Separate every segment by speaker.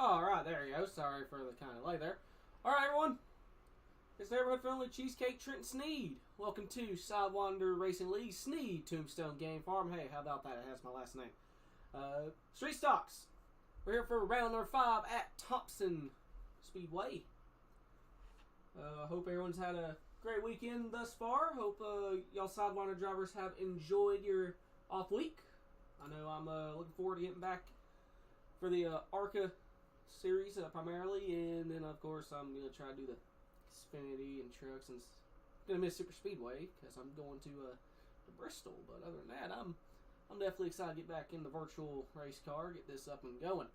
Speaker 1: Alright, there you go. Sorry for the kind of delay there. Alright, everyone. It's neighborhood-friendly Cheesecake Trent Snead. Welcome to Sidewinder Racing League Snead Tombstone Game Farm. Hey, how about that? It has my last name. Street Stocks. We're here for round number 5 at Thompson Speedway. Hope everyone's had a great weekend thus far. Hope y'all Sidewinder drivers have enjoyed your off week. I know I'm looking forward to getting back for the ARCA series primarily, and then of course I'm going to try to do the Xfinity and trucks, and going to miss Super Speedway because I'm going to Bristol. But other than that, I'm definitely excited to get back in the virtual race car, get this up and going.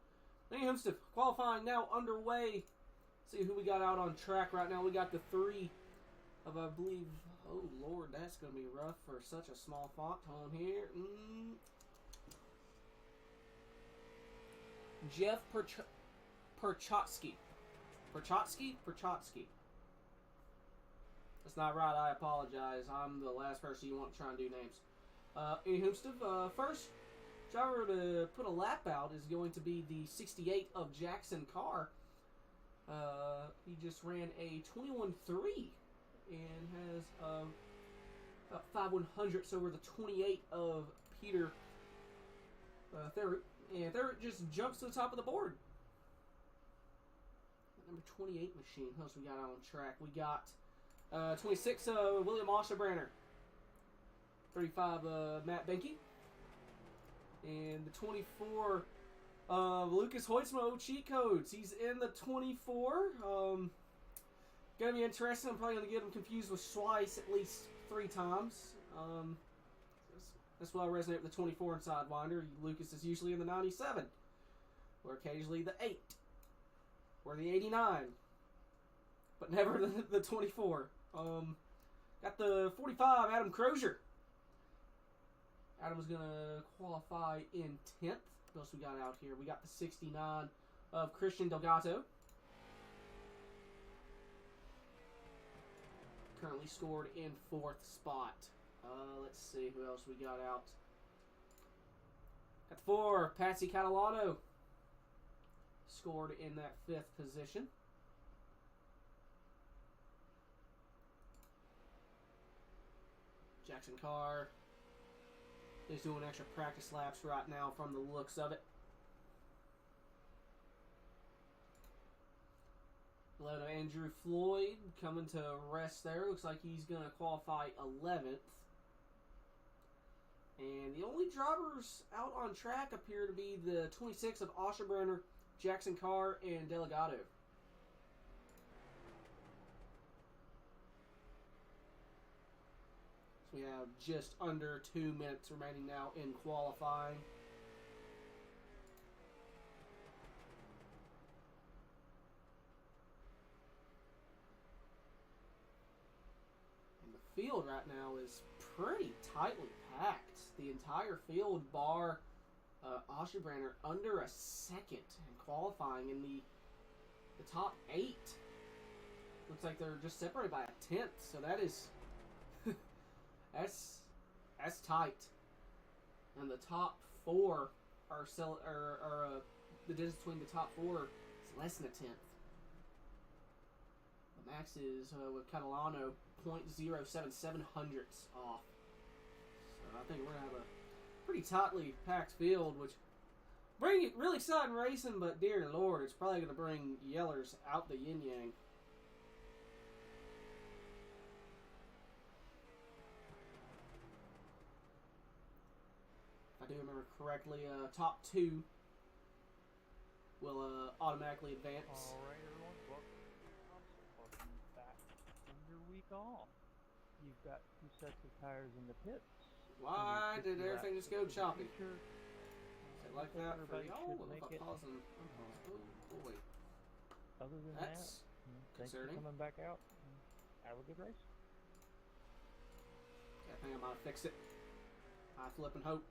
Speaker 1: Anyhow, qualifying now underway. See who we got out on track right now. We got the 3 of, I believe, oh Lord, that's going to be rough for such a small font. Hold on here. Jeff Perchotsky. Perchotsky. That's not right. I apologize. I'm the last person you want to try and do names. Anywho, first driver to put a lap out is going to be the 68 of Jackson Carr. He just ran a 21.3 and has about 5/100ths over the 28 of Peter Thurut. And Thurut just jumps to the top of the board. Number 28 machine. What else we got on track? We got 26 William Osterbranner. 35 Matt Benke. And the 24 Lucas Hoytsmo cheat codes. He's in the 24. Gonna be interesting. I'm probably gonna get him confused with Schweiss at least 3 times. That's why I resonate with the 24 in Sidewinder. Lucas is usually in the 97, or occasionally the 8, or the 89, but never the 24. Got the 45 Adam Crozier. Adam's gonna qualify in 10th. What else we got out here? We got the 69 of Christian Delgato. Currently scored in 4th spot. Let's see who else we got out. Got the 4, Patsy Catalano. Scored in that 5th position. Jackson Carr is doing extra practice laps right now from the looks of it. 11 Andrew Floyd coming to rest there. Looks like he's going to qualify 11th. And the only drivers out on track appear to be the 26 of Osterbrenner, Jackson Carr, and Delgado. So we have just under 2 minutes remaining now in qualifying. And the field right now is pretty tightly packed. The entire field bar Osterbranner under a second and qualifying in the top 8. Looks like they're just separated by a 10th, so that is that's tight. And the top 4 are the distance between the top 4 is less than a 10th. The max is with Catalano 0.077 off. So I think we're gonna have a pretty tightly packed field, which bring it really exciting racing, but dear Lord, it's probably gonna bring yellers out the yin yang. If I do remember correctly, top 2 will automatically advance.
Speaker 2: All right, everyone, welcome back from your week off. You've got 2 sets of tires in the pits.
Speaker 1: Why did everything just go choppy? Is
Speaker 2: Sure.
Speaker 1: it like that for y'all? If I
Speaker 2: Make
Speaker 1: pause and oh wait.
Speaker 2: Other than
Speaker 1: That's
Speaker 2: that, thanks for
Speaker 1: concerning.
Speaker 2: coming back out. Have a good race.
Speaker 1: Okay, I think I might have fixed it. I flip and hope.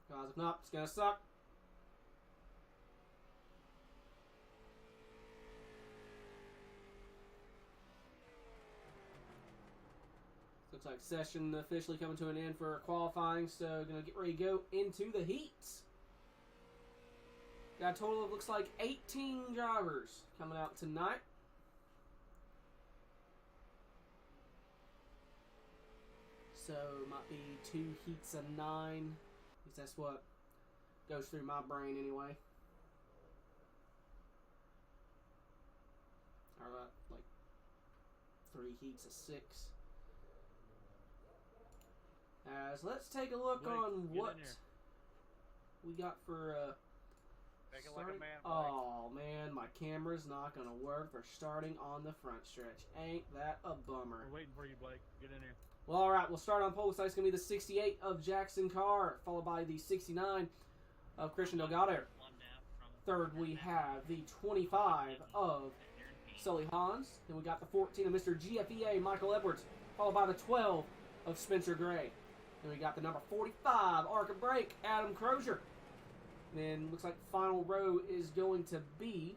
Speaker 1: Because if not, it's gonna suck. Looks like session officially coming to an end for qualifying, so gonna get ready to go into the heats. Got a total of, looks like, 18 drivers coming out tonight. So, might be 2 heats of 9. At least that's what goes through my brain anyway. Or, like, 3 heats of 6. So let's take a look on what we got for
Speaker 3: Like a man,
Speaker 1: oh man, my camera's not gonna work for starting on the front stretch. Ain't that a bummer?
Speaker 3: We're waiting for you, Blake. Get in here.
Speaker 1: Well, alright, we'll start on pole. Looks like it's gonna be the 68 of Jackson Carr, followed by the 69 of Christian Delgado. Third, we have the 25 of Sully Hans. Then we got the 14 of Mr. GFEA, Michael Edwards, followed by the 12 of Spencer Gray. Then we got the number 45, Arc of Brake, Adam Crozier. Then looks like the final row is going to be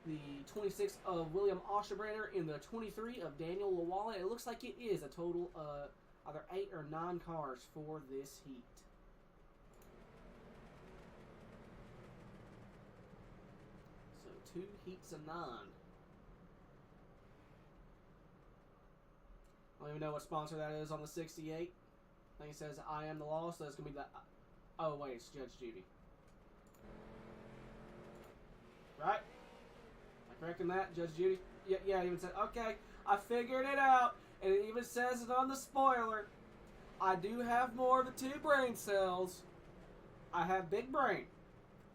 Speaker 1: the 26 of William Osterbrander and the 23 of Daniel Lawala. It looks like it is a total of either 8 or 9 cars for this heat. So 2 heats of 9. I don't even know what sponsor that is on the 68. I think it says I am the law, so it's going to be the... Oh, wait, it's Judge Judy. Right? Am I correct in that, Judge Judy? Yeah, it even said, okay, I figured it out. And it even says it on the spoiler. I do have more than 2 brain cells. I have big brain.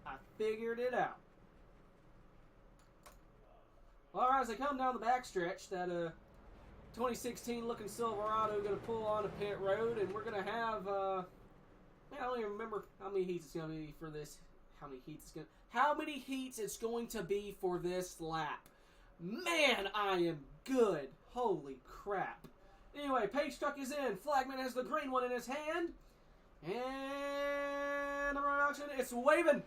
Speaker 1: I figured it out. Well, alright, as I come down the backstretch, that 2016 looking Silverado going to pull on a pit road, and we're going to have, man, I don't even remember how many heats it's going to be for this. How many heats it's going to be for this lap. Man, I am good. Holy crap. Anyway, Page truck is in. Flagman has the green one in his hand. And the production, it's waving.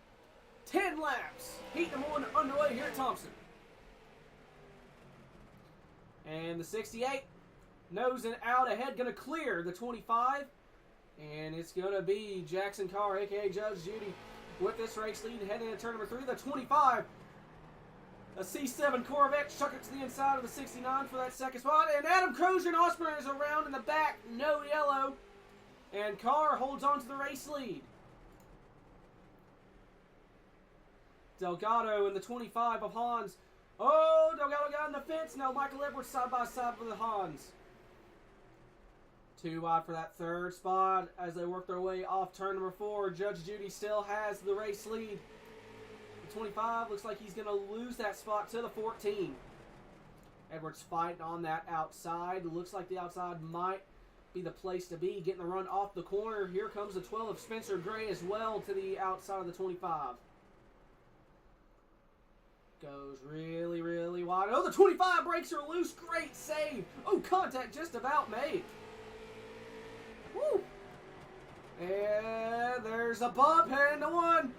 Speaker 1: 10 laps. Heat number 1 underway here at Thompson. And the 68, nosing out ahead, going to clear the 25. And it's going to be Jackson Carr, a.k.a. Judge Judy, with this race lead heading into turn number 3. The 25, a C7 Corvette, chuck it to the inside of the 69 for that second spot. And Adam Crozier and Osborne is around in the back, no yellow. And Carr holds on to the race lead. Delgado in the 25 of Hans. Oh, Delgado got in the fence. No, Michael Edwards side by side with the Hans. 2 wide for that third spot as they work their way off turn number 4. Judge Judy still has the race lead. The 25 looks like he's going to lose that spot to the 14. Edwards fighting on that outside. Looks like the outside might be the place to be. Getting the run off the corner. Here comes the 12 of Spencer Gray as well to the outside of the 25. Goes really, really wide. Oh, the 25 brakes are loose. Great save. Oh, contact just about made. Woo! And there's a bump and the 1.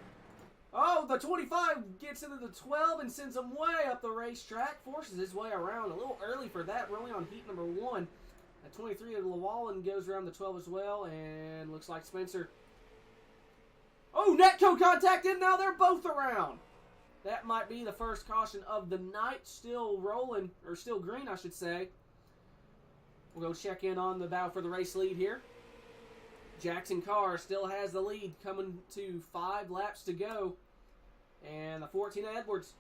Speaker 1: Oh, the 25 gets into the 12 and sends him way up the racetrack. Forces his way around a little early for that. We're only on heat number 1. The 23 of Llewellyn goes around the 12 as well. And looks like Spencer. Oh, Netco contact in now. They're both around. That might be the first caution of the night. Still rolling, or still green, I should say. We'll go check in on the battle for the race lead here. Jackson Carr still has the lead, coming to 5 laps to go. And the 14 Edwards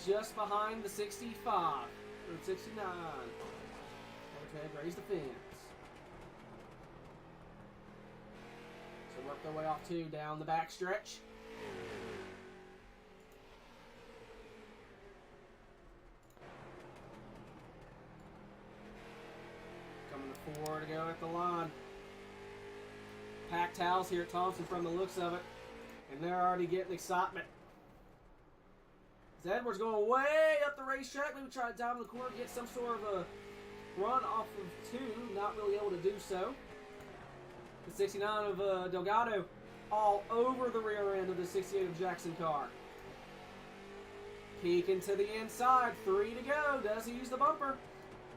Speaker 1: just behind the 65. Or 69. Okay, raise the fence. So work their way off 2 down the backstretch. Coming to 4 to go at the line. Packed house here at Thompson from the looks of it. And they're already getting excitement. As Edwards going way up the racetrack. Maybe try to dive in the corner, get some sort of a run off of 2. Not really able to do so. The 69 of Delgado all over the rear end of the 68 of Jackson Carr. Peeking to the inside. 3 to go. Does he use the bumper?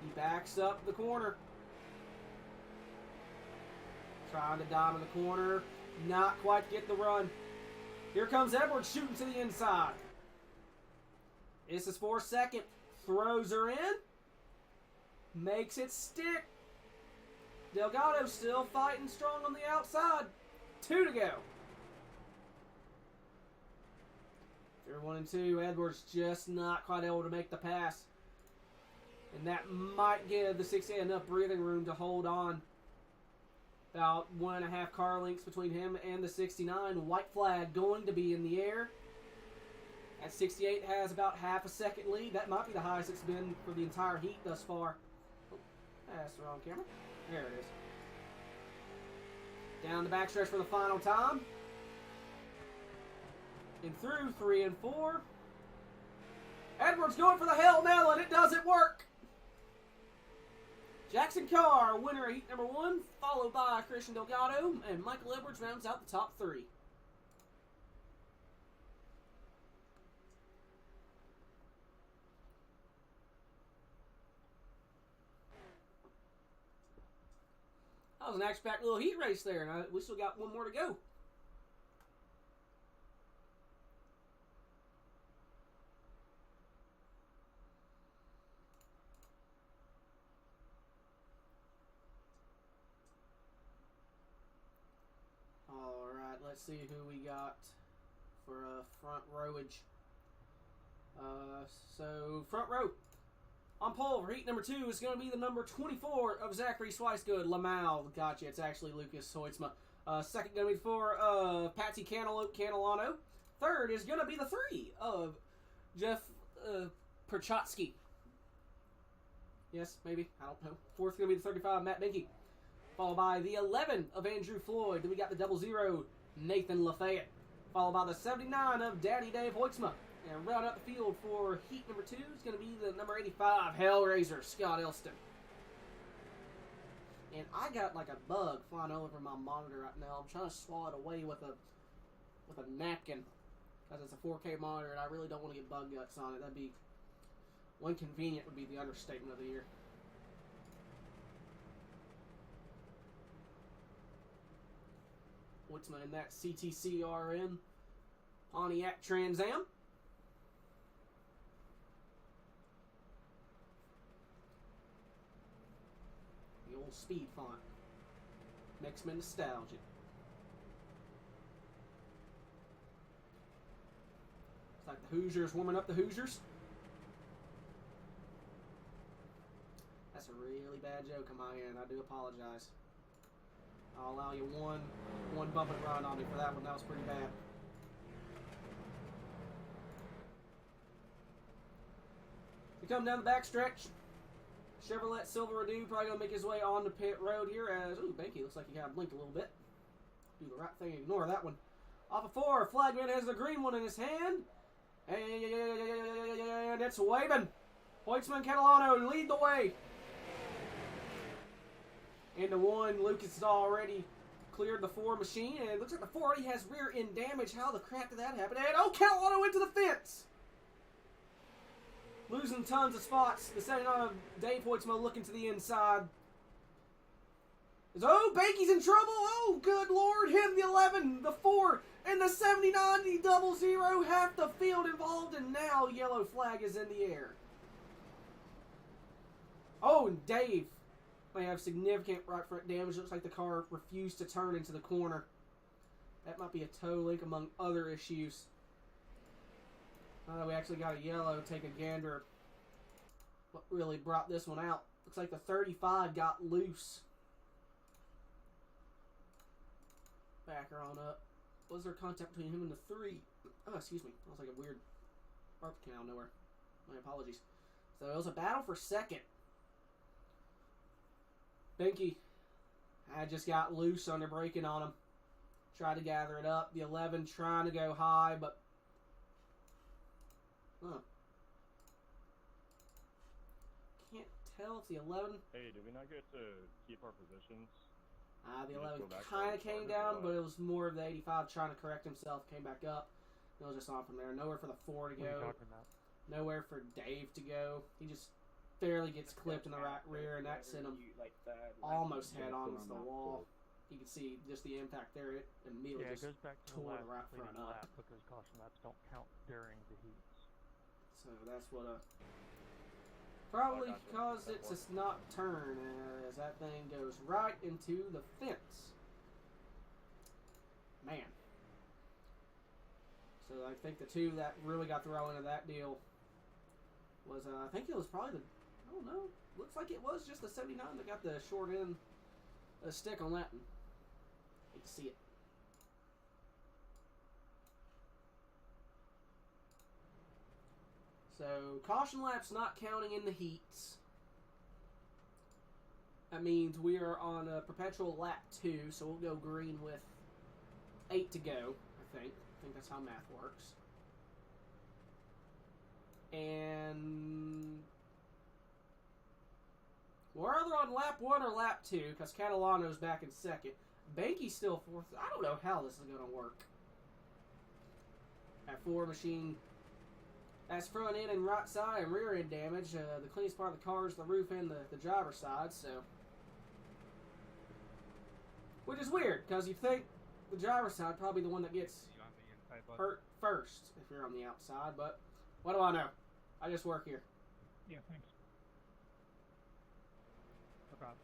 Speaker 1: He backs up the corner. Trying to dive in the corner. Not quite get the run. Here comes Edwards shooting to the inside. This is for second. Throws her in. Makes it stick. Delgado still fighting strong on the outside. 2 to go. They're 1 and 2. Edwards just not quite able to make the pass. And that might give the 68 enough breathing room to hold on. About 1.5 car lengths between him and the 69. White flag going to be in the air. That 68 has about half a second lead. That might be the highest it's been for the entire heat thus far. Oh, that's the wrong camera. There it is. Down the backstretch for the final time. And through 3 and 4. Edwards going for the Hail Nail, and it doesn't work. Jackson Carr, winner of heat number 1, followed by Christian Delgado, and Michael Edwards rounds out the top 3. That was an action-packed little heat race there, and we still got one more to go. Alright, let's see who we got for front rowage. So, front row. On pole for heat number 2 is going to be the number 24 of Zachary Swicegood, Lamal. Gotcha, it's actually Lucas Hoitzma. Second going to be for Patsy Canelano. Third is going to be the 3 of Jeff Perchotsky. Yes, maybe. I don't know. Fourth going to be the 35, Matt Binky. Followed by the 11 of Andrew Floyd. Then we got the 00, Nathan Lafayette. Followed by the 79 of Daddy Dave Hoitzma. And round out the field for heat number 2 is going to be the number 85, Hellraiser, Scott Elston. And I got like a bug flying over my monitor right now. I'm trying to swallow it away with a napkin. Because it's a 4K monitor and I really don't want to get bug guts on it. That'd be, inconvenient would be the understatement of the year. Hoitzma in that CTCRN Pontiac Trans Am. The old speed font. Makes me nostalgic. It's like the Hoosiers warming up the Hoosiers. That's a really bad joke on my end. I do apologize. I'll allow you one bump and run on me for that one. That was pretty bad. We come down the backstretch. Chevrolet Silverado probably going to make his way on the pit road here as... Ooh, Banky looks like he kind of blinked a little bit. Do the right thing, ignore that one. Off of 4, Flagman has the green one in his hand. And it's waving. Hoitzman Catalano lead the way. Into 1, Lucas has already cleared the 4 machine, and it looks like the 4 already has rear end damage. How the crap did that happen? And oh, Catalano into the fence! Losing tons of spots. The 79 of Dave Hoitzma looking to the inside. Oh, Banky's in trouble! Oh, good lord! Him, the 11, the 4, and the 79, the 00, half the field involved, and now yellow flag is in the air. Oh, and Dave may have significant right front damage. Looks like the car refused to turn into the corner. That might be a toe link among other issues. We actually got a yellow. Take a gander. What really brought this one out? Looks like the 35 got loose. Back her on up. Was there contact between him and the 3? Oh, excuse me. That was like a weird bark came out of nowhere. My apologies. So it was a battle for second. Binky had just got loose under braking on him. Tried to gather it up. The 11 trying to go high, but... Can't tell if the 11...
Speaker 4: Hey, did we not get to keep our positions?
Speaker 1: The 11 kind of came down, but it was more of the 85 trying to correct himself. Came back up. It was just on from there. Nowhere for the 4 to go.
Speaker 2: What are you talking about?
Speaker 1: Nowhere for Dave to go. He just barely gets clipped in the right rear, and that sent him almost head on to the wall. You can see just the impact there. It immediately
Speaker 2: Yeah, it
Speaker 1: just
Speaker 2: goes back to the
Speaker 1: tore
Speaker 2: last
Speaker 1: the right
Speaker 2: leading
Speaker 1: front up.
Speaker 2: lap because caution laps don't count during the heats.
Speaker 1: So that's what probably
Speaker 4: gotcha.
Speaker 1: caused
Speaker 4: That
Speaker 1: it to not turn as that thing goes right into the fence. Man. So I think the two that really got thrown into that deal was, I think it was probably the, I don't know, looks like it was just the 79 that got the short end of the stick on that one. Hate to see it. So, caution laps not counting in the heats. That means we are on a perpetual lap 2, so we'll go green with 8 to go, I think. I think that's how math works. And we're either on lap 1 or lap 2, because Catalano's back in second. Banky's still fourth. I don't know how this is going to work. That 4 machine has front end and right side and rear end damage. The cleanest part of the car is the roof and the driver's side, so. Which is weird, because you think the driver's side probably the one that gets
Speaker 3: You on the inside, bud?
Speaker 1: hurt first if you're on the outside, but what do I know? I just work here.
Speaker 2: Yeah, thanks. No problem.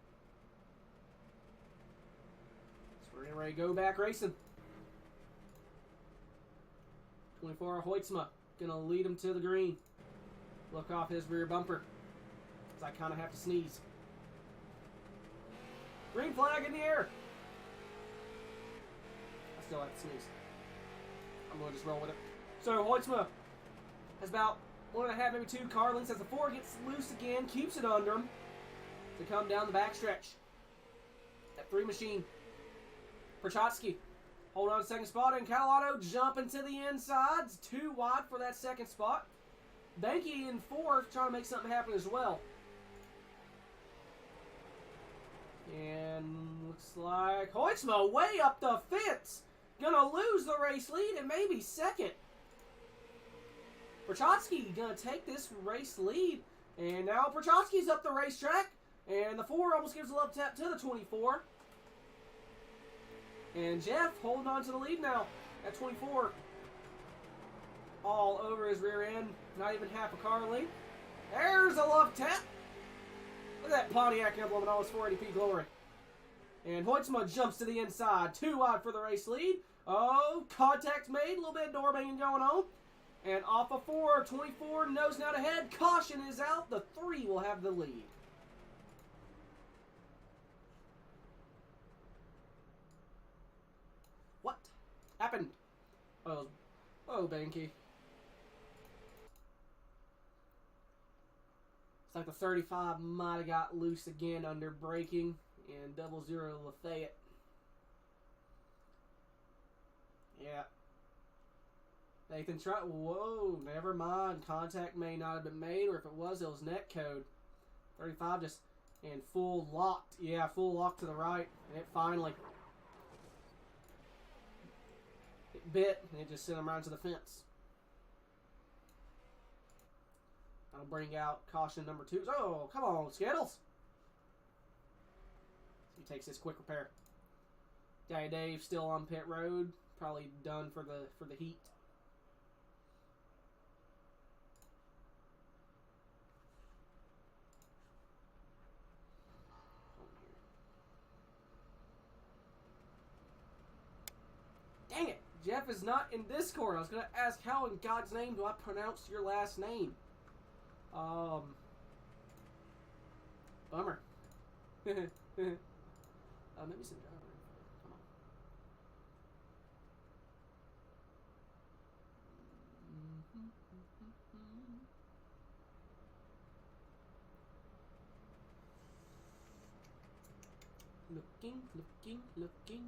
Speaker 1: So we're getting ready to go back racing. 24 Hoytsma gonna lead him to the green. Look off his rear bumper. So I kind of have to sneeze. Green flag in the air. I still have to sneeze. I'm gonna just roll with it. So Hoytsma has about 1.5, maybe 2 car lengths as the 4 gets loose again, keeps it under him to come down the backstretch. That 3 machine. Prochatsky hold on to second spot, and Catalano jumping to the insides. 2 wide for that second spot. Banky in 4th trying to make something happen as well. And looks like Hoytsma way up the fence. Gonna lose the race lead and maybe second. Prochatsky gonna take this race lead. And now Prochatsky's up the racetrack. And the 4 almost gives a love tap to the 24. And Jeff holding on to the lead now at 24. All over his rear end. Not even half a car length. There's a love tap. Look at that Pontiac emblem in all his 480p glory. And Hoytsma jumps to the inside. 2 wide for the race lead. Oh, contact made. A little bit of door banging going on. And off of 4, 24 nosing out ahead. Caution is out. The 3 will have the lead. What happened? Oh, Banky. It's like the 35 might have got loose again under braking in 00 Lafayette. Yeah. Nathan tried. Whoa, never mind. Contact may not have been made, or if it was net code. 35 just in full locked. Yeah, full lock to the right. And it finally. It bit, and it just sent him around to the fence. That'll bring out caution number 2. Oh, come on, Skittles. He takes this quick repair. Daddy Dave still on pit road. Probably done for the heat. Dang it! Jeff is not in Discord. I was gonna ask how in God's name do I pronounce your last name? Bummer. Maybe some driver info. Come on. Looking.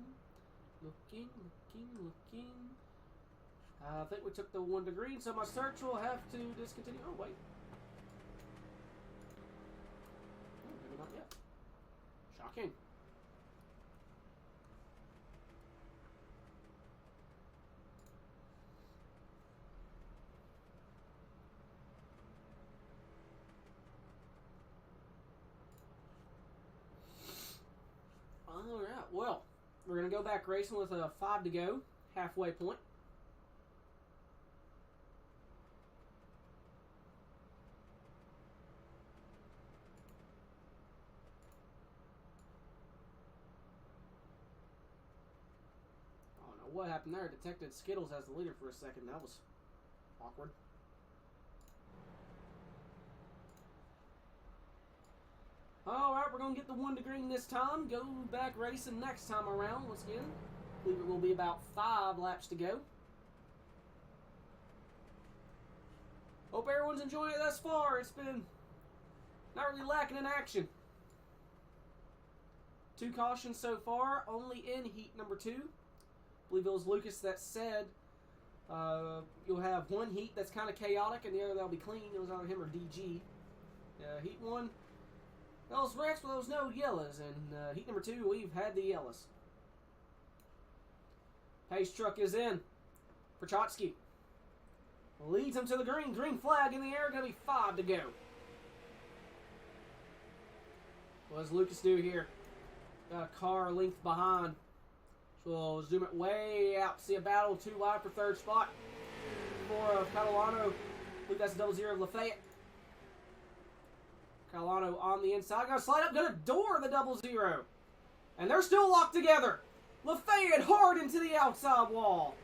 Speaker 1: I think we took the 1 to green, so my search will have to discontinue. Oh, wait. Oh, maybe not yet. Shocking. Alright, well, We're going to go back racing with a 5 to go, halfway point. I don't know what happened there. Detected Skittles as the leader for a second. That was awkward. Alright, we're going to get the 1 to green this time. Go back racing next time around. Once again, I believe it will be about 5 laps to go. Hope everyone's enjoying it thus far. It's been not really lacking in action. 2 cautions so far, only in heat number 2. I believe it was Lucas that said you'll have 1 heat that's kind of chaotic and the other that'll be clean. It was either him or DG. Heat 1, that was Rex, but there was no yellows. And heat number 2, we've had the yellows. Pace truck is in. Prochatsky leads him to the green. Green flag in the air. Going to be 5 to go. What does Lucas do here? Got a car length behind. So we'll zoom it way out to see a battle. 2 wide for 3rd spot. For Catalano. I believe that's a 0-0 of Lafayette. Catalano on the inside. Going to slide up. Going to door the 0-0. And they're still locked together. Lafayette hard into the outside wall.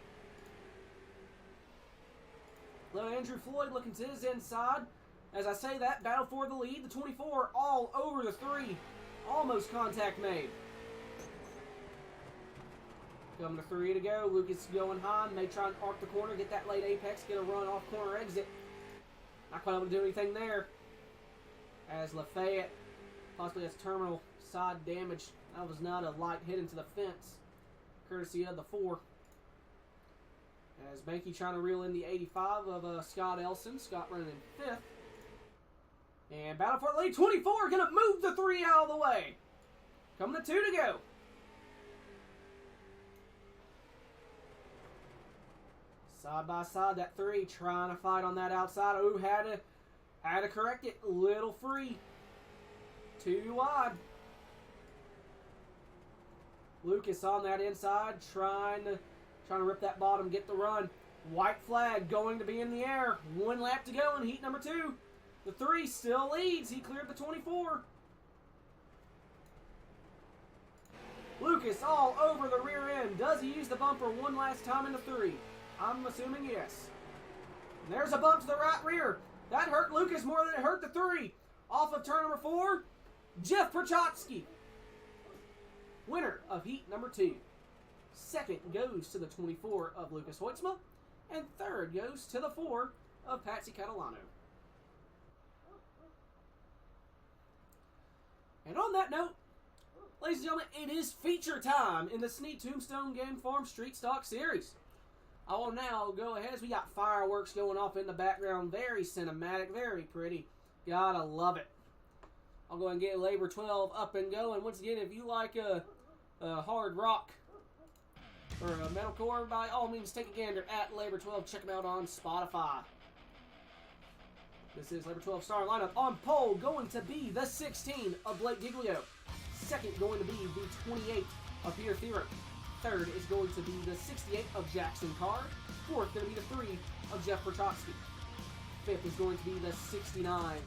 Speaker 1: Little Andrew Floyd looking to his inside. As I say that, battle for the lead. The 24 all over the 3. Almost contact made. Coming to 3 to go. Lucas going high. May try and arc the corner. Get that late apex. Get a run off corner exit. Not quite able to do anything there. As Lafayette possibly has terminal side damage. That was not a light hit into the fence. Courtesy of the 4. As Banky trying to reel in the 85 of Scott Elson. Scott running in 5th. And battle for the lead. 24 going to move the 3 out of the way. Coming to 2 to go. Side by side, that 3 trying to fight on that outside. Ooh, had to correct it. Little free. 2 wide. Lucas on that inside, trying to rip that bottom, get the run. White flag going to be in the air. 1 lap to go in heat number 2. The 3 still leads. He cleared the 24. Lucas all over the rear end. Does he use the bumper one last time in the 3? I'm assuming yes. And there's a bump to the right rear. That hurt Lucas more than it hurt the 3. Off of turn number 4, Jeff Prochatsky. Winner of heat number 2. 2nd goes to the 24 of Lucas Hoitzma. And 3rd goes to the 4 of Patsy Catalano. And on that note, ladies and gentlemen, it is feature time in the Snead Tombstone Game Farm Street Stock Series. I will now go ahead as we got fireworks going off in the background. Very cinematic, very pretty. Gotta love it. I'll go ahead and get Labor 12 up and going. Once again, if you like a hard rock or a metalcore, by all means, take a gander at Labor 12. Check them out on Spotify. This is Labor 12 starting lineup. On pole, going to be the 16 of Blake Giglio. 2nd, going to be the 28 of Peter Theroux. 3rd is going to be the 68 of Jackson Carr. 4th, going to be the 3 of Jeff Prochatsky. 5th is going to be the 69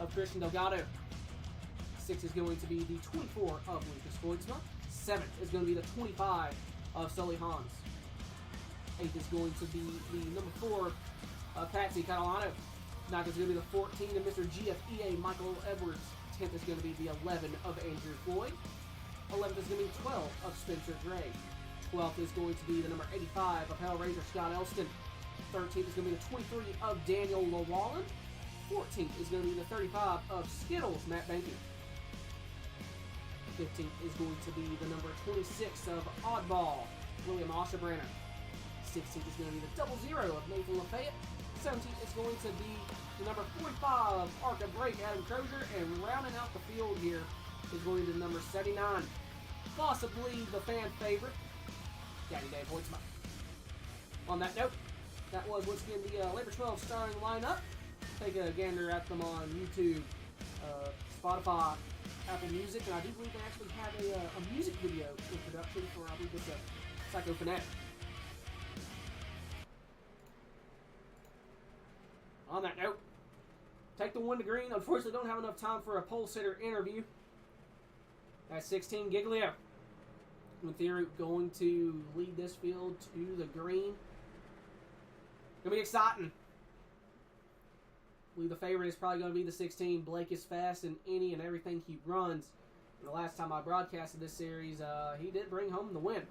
Speaker 1: of Christian Delgado. 6th is going to be the 24 of Lucas Voitsma. 7th is going to be the 25 of Sully Hans. 8th is going to be the number 4 of Patsy Catalano. 9th is going to be the 14 of Mr. GFEA Michael Edwards. 10th is going to be the 11 of Andrew Floyd. 11th is going to be 12 of Spencer Gray. 12th is going to be the number 85 of Hellraiser Scott Elston. 13th is going to be the 23 of Daniel Llewellyn. 14th is going to be the 35 of Skittles Matt Banky. 15th is going to be the number 26 of Oddball William Oshabranner. 16th is going to be the 0-0 of Nathan Lafayette. 17th is going to be the number 45 of Arca Break Adam Crozier. And rounding out the field here is going to the number 79. Possibly the fan favorite, Daddy Dave Hoitzma. On that note, that was once again the Labor 12 starting lineup. Take a gander at them on YouTube, Spotify, Apple Music, and I do believe they actually have a music video in production for Psycho Fanatic. On that note, take the one to green. Unfortunately, don't have enough time for a pole sitter interview. At 16, Giglio. In theory, going to lead this field to the green. Gonna be exciting. I believe the favorite is probably going to be the 16. Blake is fast in any and everything he runs. And the last time I broadcasted this series, he did bring home the win.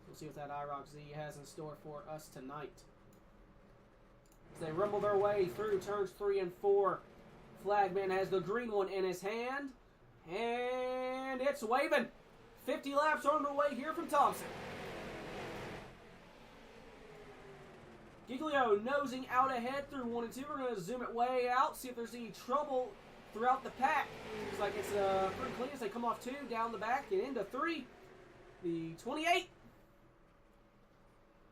Speaker 1: We'll see what that IROC Z has in store for us tonight. As they rumble their way through turns 3 and 4, Flagman has the green one in his hand. And it's waving. 50 laps on the way here from Thompson. Giglio nosing out ahead through 1 and 2. We're going to zoom it way out, see if there's any trouble throughout the pack. Looks like it's pretty clean as they come off 2, down the back, and into 3. The 28.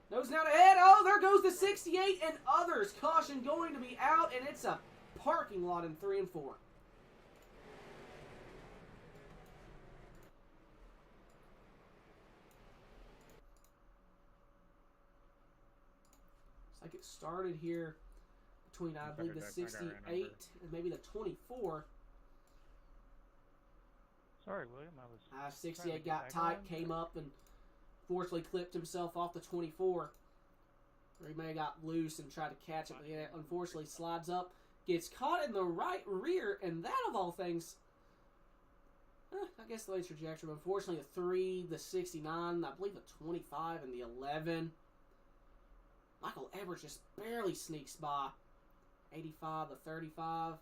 Speaker 1: Nosing out ahead. Oh, there goes the 68 and others. Caution going to be out, and it's a parking lot in 3 and 4. Like it started here between, I believe, the 68 and maybe the 24.
Speaker 2: Sorry, William. I was.
Speaker 1: 68 got tight, came up, and fortunately clipped himself off the 24. Or he may have got loose and tried to catch it, but yeah, unfortunately slides up, gets caught in the right rear, and that of all things, I guess the late trajectory. But unfortunately, the 3, the 69, I believe the 25, and the 11. Michael Edwards just barely sneaks by. 85 to 35.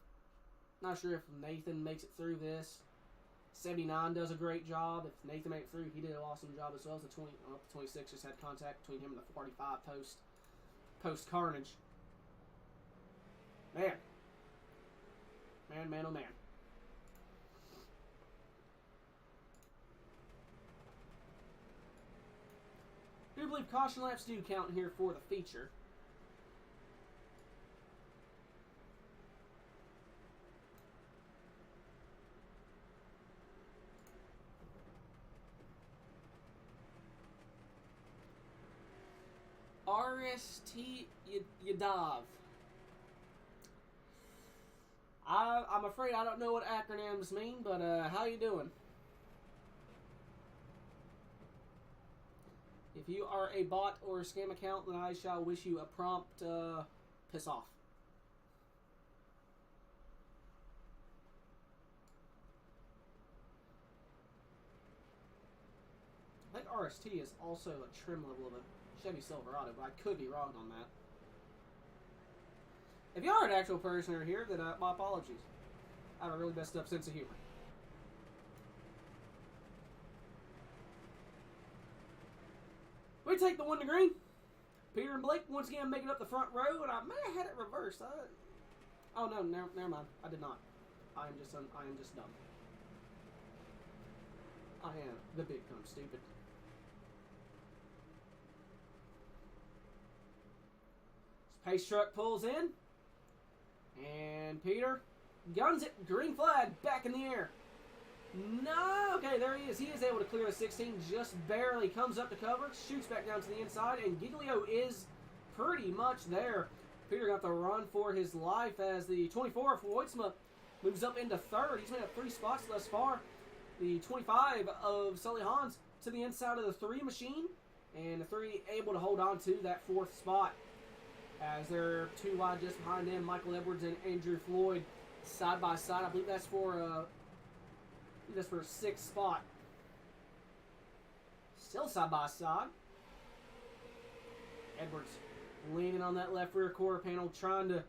Speaker 1: Not sure if Nathan makes it through this. 79 does a great job. If Nathan made it through, he did an awesome job as well. As the 26 just had contact between him and the 45 post carnage. Man, oh man. I do believe caution laps do count here for the feature. RST Yadav. I'm afraid I don't know what acronyms mean, but how you doing? If you are a bot or a scam account, then I shall wish you a prompt piss off. I think RST is also a trim level of a Chevy Silverado, but I could be wrong on that. If you are an actual person here, then my apologies. I have a really messed up sense of humor. We take the 1 to green. Peter and Blake once again making up the front row, and I may have had it reversed. Oh no, never mind. I did not. I am just dumb. I am the big dumb stupid. Pace truck pulls in, and Peter guns it. Green flag back in the air. No, okay, there he is. He is able to clear the 16, just barely comes up to cover, shoots back down to the inside, and Giglio is pretty much there. Peter got the run for his life as the 24 of Voitsma moves up into 3rd. He's made up 3 spots thus far. The 25 of Sully Hans to the inside of the 3 machine, and the 3 able to hold on to that 4th spot. As they're 2 wide just behind them, Michael Edwards and Andrew Floyd side by side. I believe that's for a 6th spot. Still side by side. Edwards leaning on that left rear quarter panel, trying to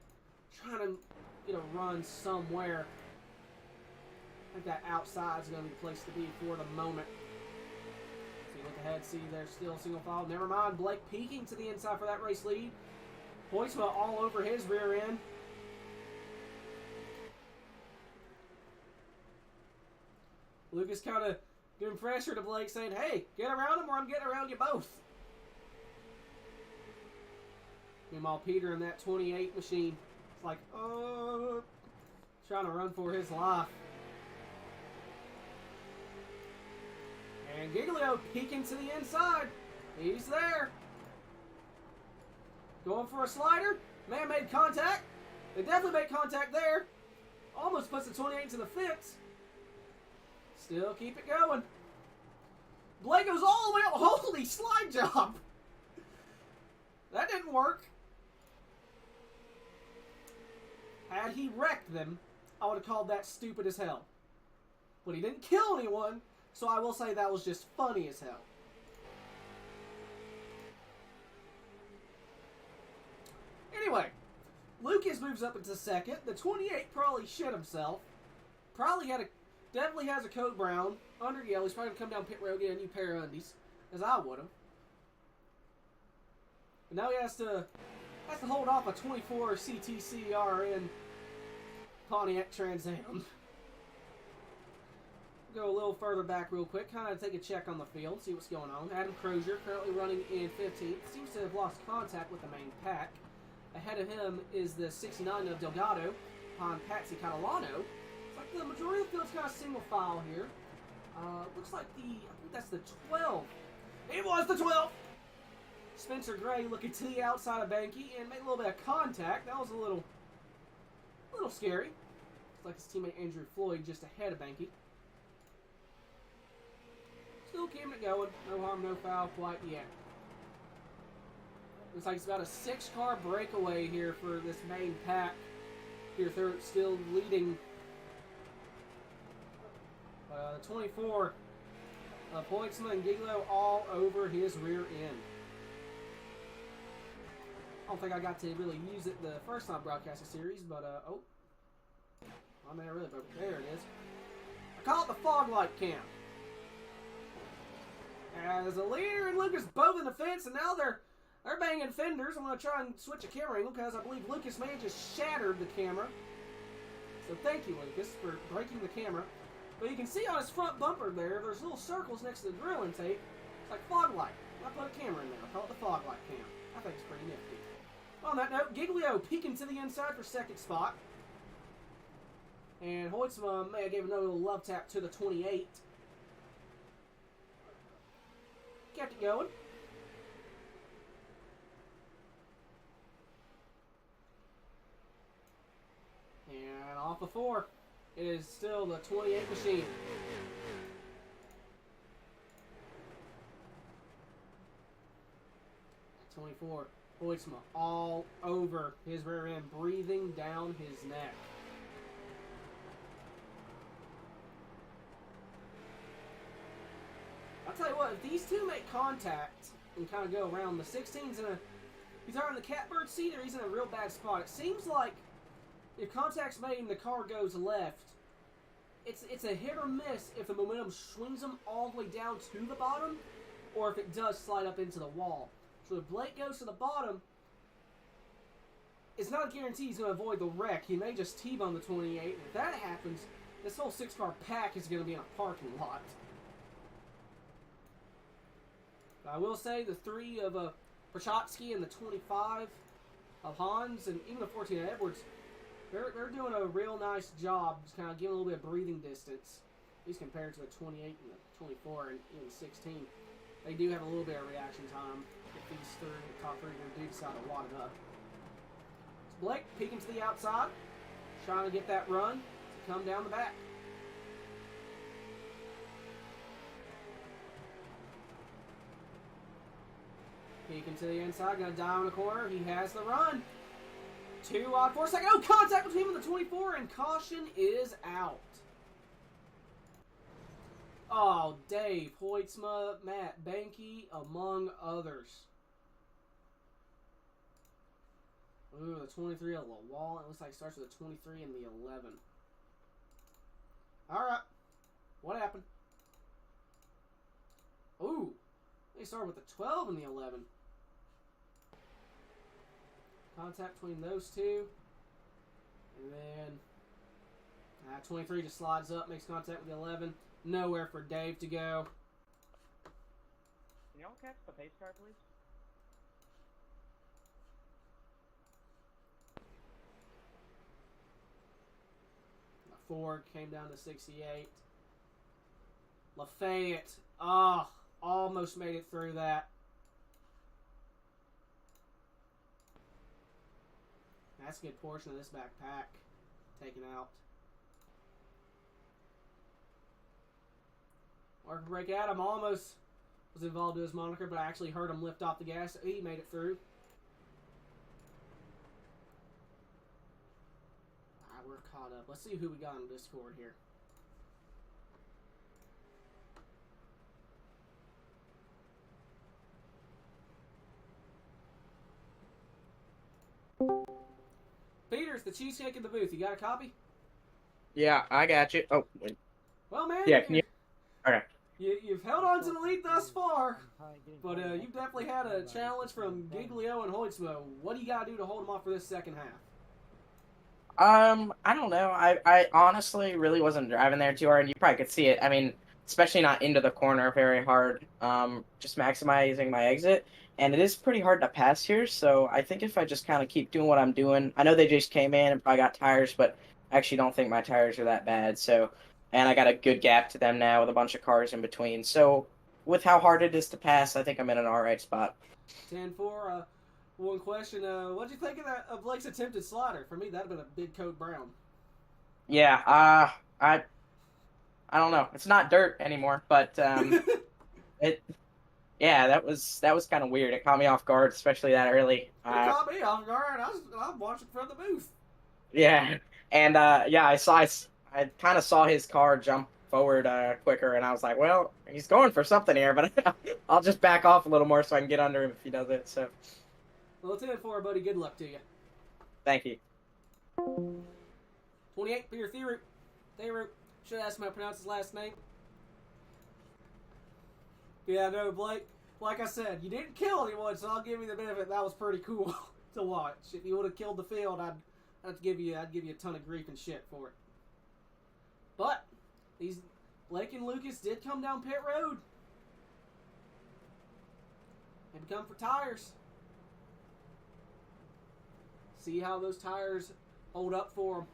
Speaker 1: get a run somewhere. I think that outside is going to be the place to be for the moment. So you look ahead, see there's still single file. Never mind, Blake peeking to the inside for that race lead. Pointswell all over his rear end. Lucas kind of giving pressure to Blake, saying, hey, get around him or I'm getting around you both. Meanwhile, Peter in that 28 machine is like, trying to run for his life. Giglio peeking to the inside. He's there. Going for a slider. Man made contact. They definitely made contact there. Almost puts the 28 to the fence. Still keep it going. Blake goes all the way up. Holy slide job. That didn't work. Had he wrecked them, I would have called that stupid as hell. But he didn't kill anyone, so I will say that was just funny as hell. Anyway, Lucas moves up into second. The 28 probably shit himself. Definitely has a coat brown, under yellow. He's probably going to come down pit road, get a new pair of undies, as I would have. And now he has to hold off a 24 CTC RN Pontiac Trans Am. Go a little further back real quick, kind of take a check on the field, see what's going on. Adam Crozier currently running in 15th. Seems to have lost contact with the main pack. Ahead of him is the 69 of Delgado on Patsy Catalano. It's like the majority of the field's kind of single file here. Looks like I think that's the 12. It was the 12! Spencer Gray looking to the outside of Banky and made a little bit of contact. That was a little scary. Looks like his teammate Andrew Floyd just ahead of Banky. Still keeping it going. No harm, no foul quite yet. Looks like it's about a 6-car breakaway here for this main pack. Here, third, still leading. The 24 of Hoytsma and Giglio all over his rear end. I don't think I got to really use it the first time broadcast the series, but oh, I mean, I really broke it. There it is. I call it the fog light cam. As a leader and Lucas both in the fence, and now they're banging fenders. I'm going to try and switch a camera angle because I believe Lucas may have just shattered the camera. So thank you, Lucas, for breaking the camera. But you can see on his front bumper there's little circles next to the grill intake. It's like fog light. I put a camera in there. I call it the fog light cam. I think it's pretty nifty. On that note, Giglio peeking to the inside for second spot. And Hoytsma may have gave another little love tap to the 28. Kept it going. And off the 4. It is still the 28 machine. At 24, Hoytsma all over his rear end, breathing down his neck. I'll tell you what, if these two make contact and kind of go around, the 16's he's either in the catbird seat or he's in a real bad spot. It seems like if contact's made and the car goes left, it's a hit or miss if the momentum swings him all the way down to the bottom, or if it does slide up into the wall. So if Blake goes to the bottom, it's not a guarantee he's going to avoid the wreck. He may just T-bone the 28, and if that happens, this whole 6-car pack is going to be in a parking lot. But I will say the 3 of Prochatsky and the 25 of Hans, and even the 14 of Edwards, they're doing a real nice job, just kind of giving a little bit of breathing distance, at least compared to the 28 and the 24 and even the 16. They do have a little bit of reaction time if these top 3 do decide to wad it up. It's Blake peeking to the outside, trying to get that run to come down the back. Peeking to the inside, gonna dive in the corner. He has the run. 2 odd 4 second. Oh, contact between him and the 24, and caution is out. Oh, Dave, Hoytsma, Matt Banky, among others. Ooh, the 23 of the wall. It looks like it starts with the 23 and the 11. All right. What happened? Ooh. They start with the 12 and the 11. Contact between those two. And then 23 just slides up, makes contact with the 11. Nowhere for Dave to go.
Speaker 2: Can y'all catch the pace car, please?
Speaker 1: The 4 came down to 68. Lafayette. Ah, almost made it through that. That's a good portion of this backpack taken out. Marker break Adam almost was involved in his moniker, but I actually heard him lift off the gas. He made it through. Alright, we're caught up. Let's see who we got on Discord here. Peter's the cheesecake in the booth. You got a copy?
Speaker 5: Yeah, I got you. Oh, wait.
Speaker 1: Well, man.
Speaker 5: Yeah, can you? Okay.
Speaker 1: You've held on to the lead thus far, but you've definitely had a challenge from Giglio and Hoytsmo. What do you got to do to hold them off for this second half?
Speaker 5: I don't know. I honestly really wasn't driving there too hard, and you probably could see it. I mean, especially not into the corner very hard. Just maximizing my exit, and it is pretty hard to pass here. So I think if I just kind of keep doing what I'm doing, I know they just came in and probably got tires, but I actually don't think my tires are that bad. So, and I got a good gap to them now with a bunch of cars in between. So with how hard it is to pass, I think I'm in an all right spot.
Speaker 1: 10-4. One question. What'd you think of Blake's attempted slider? For me, that'd have been a big code brown.
Speaker 5: Yeah. I don't know. It's not dirt anymore, but yeah, that was kind of weird. It caught me off guard, especially that early.
Speaker 1: It caught me off guard. I'm watching from the booth.
Speaker 5: Yeah, and yeah, I kind of saw his car jump forward quicker, and I was like, well, he's going for something here, but I'll just back off a little more so I can get under him if he does it. So,
Speaker 1: well, 10-4, buddy. Good luck to you.
Speaker 5: thank you.
Speaker 1: 28, Peter Theroux. Should ask him how to pronounce his last name. Yeah, no, Blake. Like I said, you didn't kill anyone, so I'll give you the benefit. That was pretty cool to watch. If you would have killed the field, I'd give you a ton of grief and shit for it. But these Blake and Lucas did come down pit road. They come for tires. See how those tires hold up for them.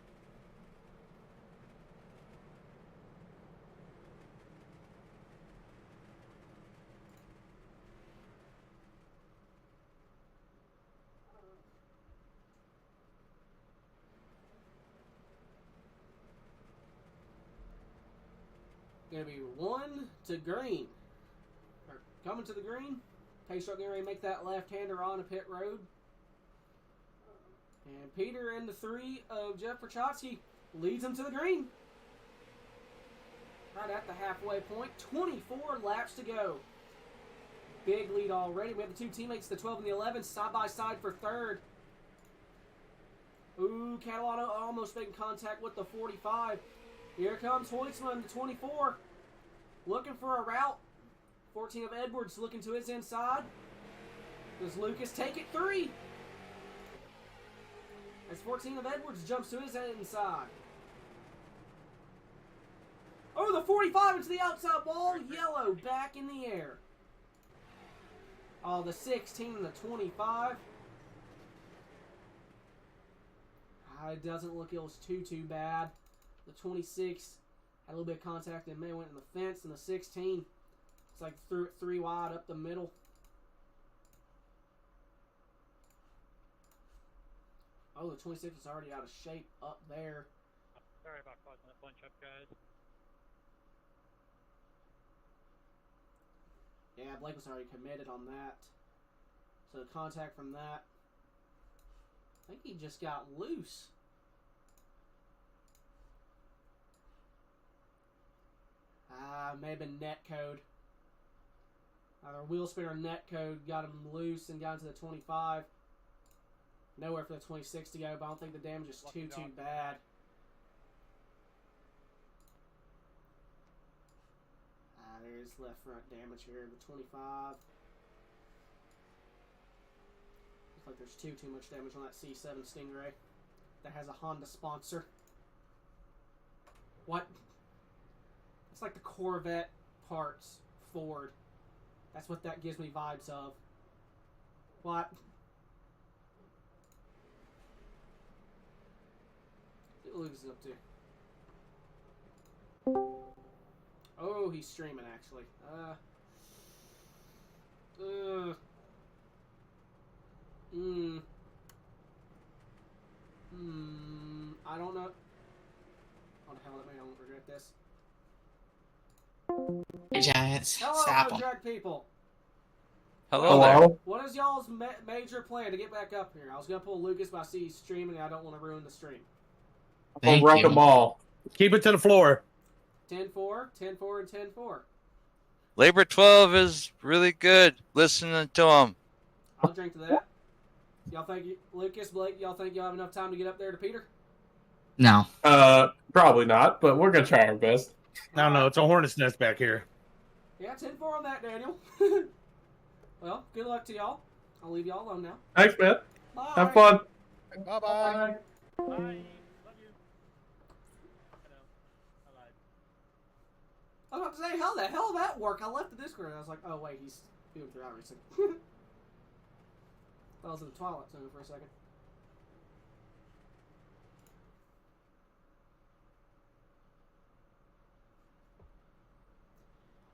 Speaker 1: Gonna be 1 to green. Or coming to the green. Pace truck getting ready to make that left-hander on a pit road. And Peter and the 3 of Jeff Prochatsky leads him to the green. Right at the halfway point. 24 laps to go. Big lead already. We have the 2 teammates, the 12 and the 11, side by side for third. Ooh, Catalano almost making contact with the 45. Here comes Hoytsman, the 24. Looking for a route. 14 of Edwards looking to his inside. Does Lucas take it? 3. As 14 of Edwards jumps to his inside. Oh, the 45 into the outside wall. Yellow back in the air. Oh, the 16 and the 25. It doesn't look it was too bad. The 26 had a little bit of contact and may went in the fence. And the 16, it's like threw it 3 wide up the middle. Oh, the 26 is already out of shape up there.
Speaker 2: Sorry about causing that bunch up, guys.
Speaker 1: Yeah, Blake was already committed on that. So the contact from that, I think he just got loose. May have been net code. Either wheel spinner or net code got him loose and got into the 25. Nowhere for the 26 to go, but I don't think the damage is too bad. There's left front damage here. The 25. Looks like there's too much damage on that C7 Stingray that has a Honda sponsor. What? It's like the Corvette parts Ford. That's what that gives me vibes of. What? See what Lucas is up to. Oh, he's streaming, actually. I don't know. What the hell, that made I won't regret this.
Speaker 6: Hey, Giants.
Speaker 1: Hello,
Speaker 6: Stop
Speaker 1: no
Speaker 6: 'em.
Speaker 1: drag people.
Speaker 7: Hello there.
Speaker 1: What is y'all's major plan to get back up here? I was gonna pull Lucas, but I see he's streaming, and I don't want to ruin the stream.
Speaker 6: Thank
Speaker 8: We'll wreck
Speaker 6: you.
Speaker 8: them all. Keep it to the floor.
Speaker 1: 10-4, 10-4, and 10-4.
Speaker 7: Labor 12 is really good. Listening to him.
Speaker 1: I'll drink to that. Y'all think, Lucas, Blake, y'all think y'all have enough time to get up there to Peter?
Speaker 6: No.
Speaker 8: Probably not, but we're gonna try our best.
Speaker 3: I don't know. It's a hornet's nest back here.
Speaker 1: Yeah, 10-4 on that, Daniel. Well, good luck to y'all. I'll leave y'all alone now.
Speaker 8: Thanks, man.
Speaker 1: Bye.
Speaker 8: Have fun.
Speaker 3: Bye-bye.
Speaker 4: Bye. Love you. I know. I lied.
Speaker 1: I was about to say, how the hell did that work? I left the Discord and I was like, oh wait, he's doing through racing. I was in the Twilight Zone for a second.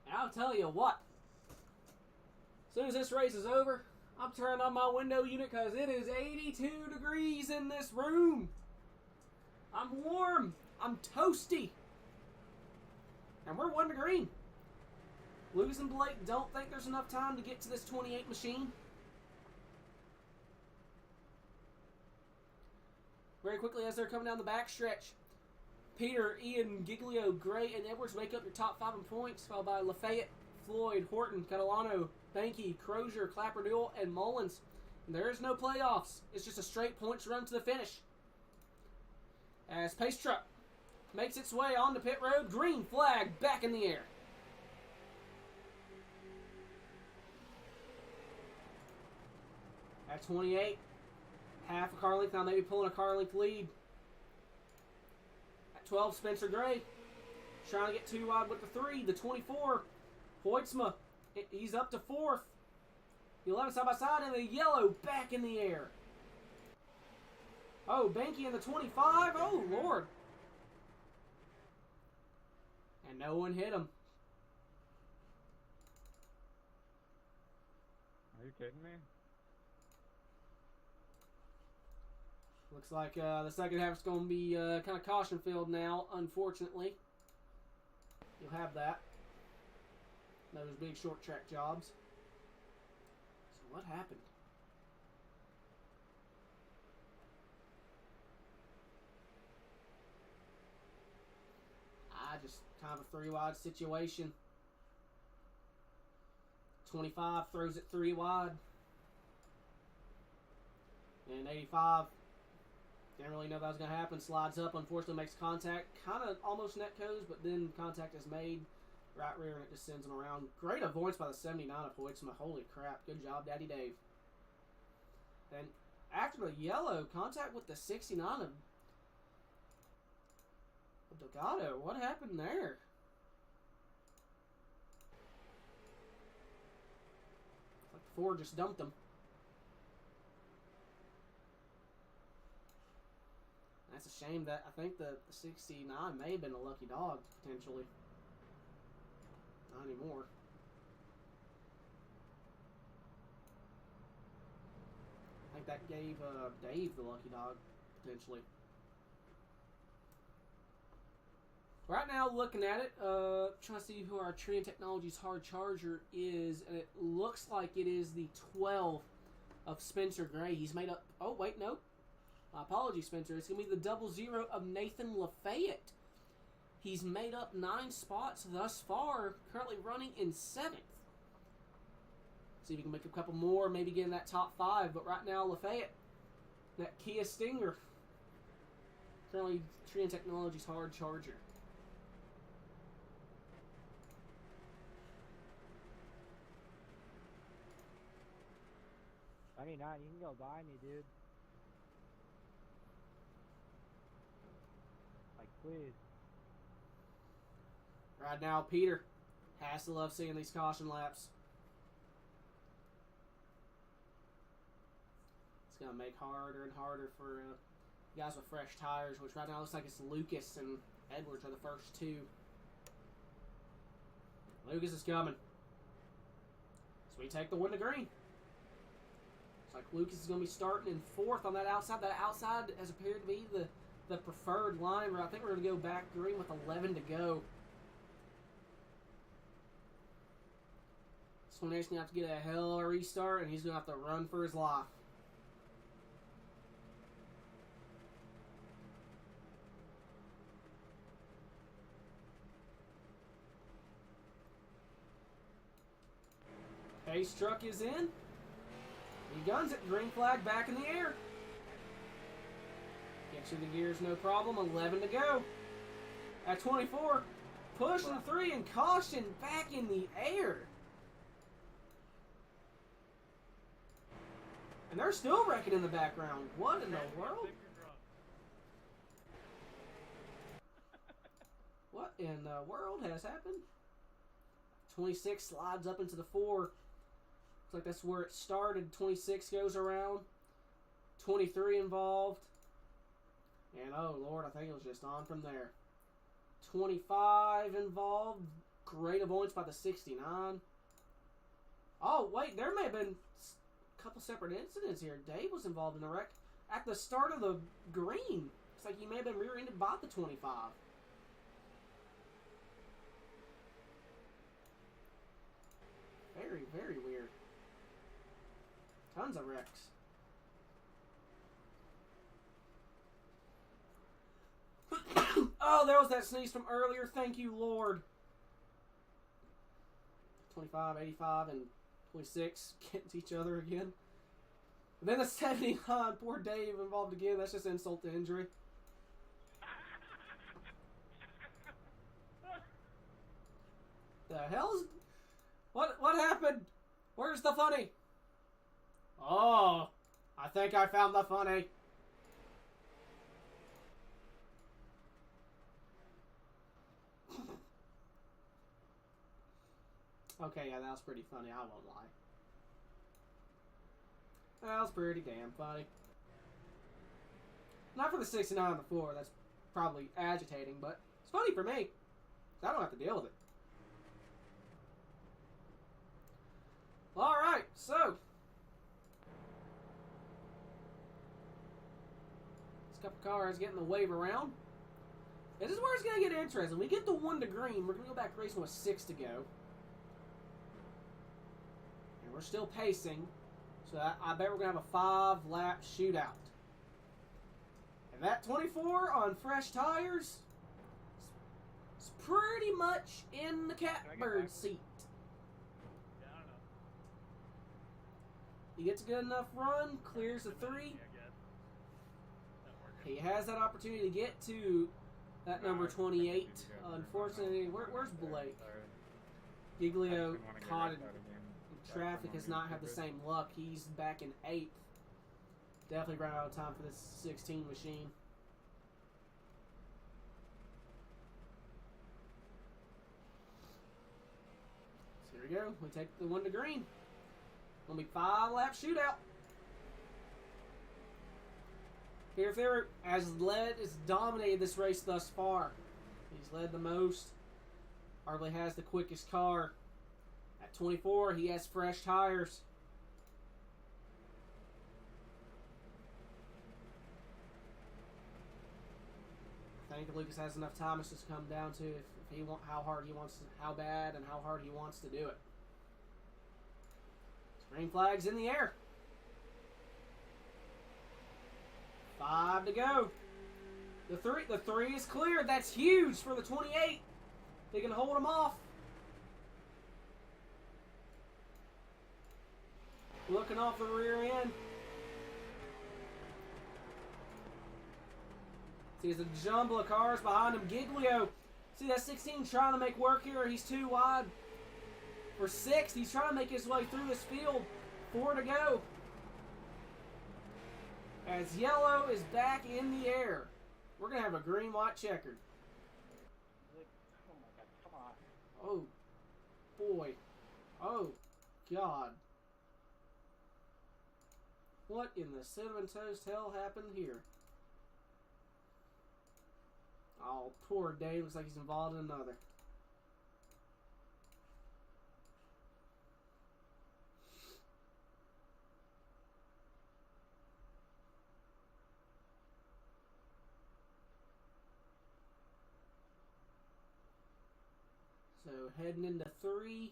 Speaker 1: And I'll tell you what. As soon as this race is over, I'm turning on my window unit because it is 82 degrees in this room. I'm warm. I'm toasty. And we're 1 degree. Lucas and Blake don't think there's enough time to get to this 28 machine. Very quickly as they're coming down the back stretch, Peter, Ian, Giglio, Gray, and Edwards make up your top 5 in points, followed by Lafayette, Floyd, Horton, Catalano, Banky, Crozier, Clapperdoodle, and Mullins. And there is no playoffs. It's just a straight points run to the finish. As Pace Truck makes its way onto pit road, green flag back in the air. At 28, half a car length, now maybe pulling a car length lead. At 12, Spencer Gray trying to get too wide with the 3. The 24, Hoitzma, he's up to 4th. The 11 side by side, and the yellow back in the air. Oh, Banky in the 25. Oh, Lord. And no one hit him.
Speaker 4: Are you kidding me?
Speaker 1: Looks like the second half is going to be kind of caution-filled now, unfortunately. You'll have that. Those big short track jobs. So what happened? Just kind of a 3 wide situation. 25 throws it 3 wide. And 85, didn't really know that was going to happen. Slides up, unfortunately makes contact. Kind of almost net goes, but then contact is made. Right rear, and it just sends him around. Great avoidance by the 79 of Hoitzma. Holy crap. Good job, Daddy Dave. Then, after the yellow, contact with the 69 of Delgado. What happened there? Like Ford just dumped him. That's a shame that I think the 69 may have been a lucky dog, potentially. Not anymore. I think that gave Dave the lucky dog, potentially. Right now, looking at it, trying to see who our Trian Technologies hard charger is, and it looks like it is the 12 of Spencer Gray. He's made up... Oh, wait, no. My apologies, Spencer. It's going to be the 00 of Nathan Lafayette. He's made up 9 spots thus far, currently running in 7th. See if we can make a couple more, maybe get in that top 5. But right now, Lafayette, that Kia Stinger, currently Trian Technologies hard charger.
Speaker 2: You can go buy me, dude. Like, please.
Speaker 1: Right now, Peter has to love seeing these caution laps. It's going to make harder and harder for guys with fresh tires, which right now looks like it's Lucas and Edwards are the first 2. Lucas is coming. So we take the win to green. Looks like Lucas is going to be starting in 4th on that outside. That outside has appeared to be the preferred line. Where I think we're going to go back green with 11 to go. So Nate's going to have to get a hell of a restart, and he's going to have to run for his life. Pace truck is in. He guns it. Green flag back in the air. Gets you the gears, no problem. 11 to go. At 24, pushing the 3 and caution back in the air. And they're still wrecking in the background. What in the world? What in the world has happened? 26 slides up into the 4. Looks like that's where it started. 26 goes around. 23 involved. And oh Lord, I think it was just on from there. 25 involved. Great avoidance by the 69. Oh wait, there may have been couple separate incidents here. Dave was involved in the wreck at the start of the green. It's like he may have been rear-ended by the 25. Very, very weird. Tons of wrecks. Oh, there was that sneeze from earlier. Thank you, Lord. 25, 85, and 26 against each other again. And then the 79, poor Dave involved again. That's just insult to injury. The hell's... What happened? Where's the funny? Oh, I think I found the funny. Okay, yeah, that was pretty funny, I won't lie. That was pretty damn funny. Not for the 69 on the floor, that's probably agitating, but it's funny for me. I don't have to deal with it. Alright, so. This couple cars getting the wave around. This is where it's going to get interesting. We get the 1 to green, we're going to go back racing with 6 to go. We're still pacing, so I bet we're going to have a 5-lap shootout. And that 24 on fresh tires is pretty much in the catbird seat.
Speaker 4: Yeah, I don't know.
Speaker 1: He gets a good enough run, clears the 3. He has that opportunity to get to that number 28. Unfortunately, where's Blake? Giglio caught in traffic, has not had the same luck. He's back in 8th. Definitely ran out of time for this 16 machine. So here we go. We take the 1 to green. Gonna be 5-lap shootout. Here Fair has dominated this race thus far. He's led the most. Hardly has the quickest car. At 24, he has fresh tires. I think Lucas has enough time. It's just come down to if he how bad and how hard he wants to do it. Green flag's in the air. 5 to go. The three is cleared. That's huge for the 28. They can hold him off. Looking off the rear end. See, there's a jumble of cars behind him. Giglio. See that 16 trying to make work here. He's too wide. For 6, he's trying to make his way through this field. 4 to go. As yellow is back in the air. We're going to have a green-white checkered.
Speaker 5: Oh my god, come on.
Speaker 1: Oh, boy. Oh, God. What in the cinnamon toast hell happened here? Oh, poor Dave. Looks like he's involved in another. So heading into 3.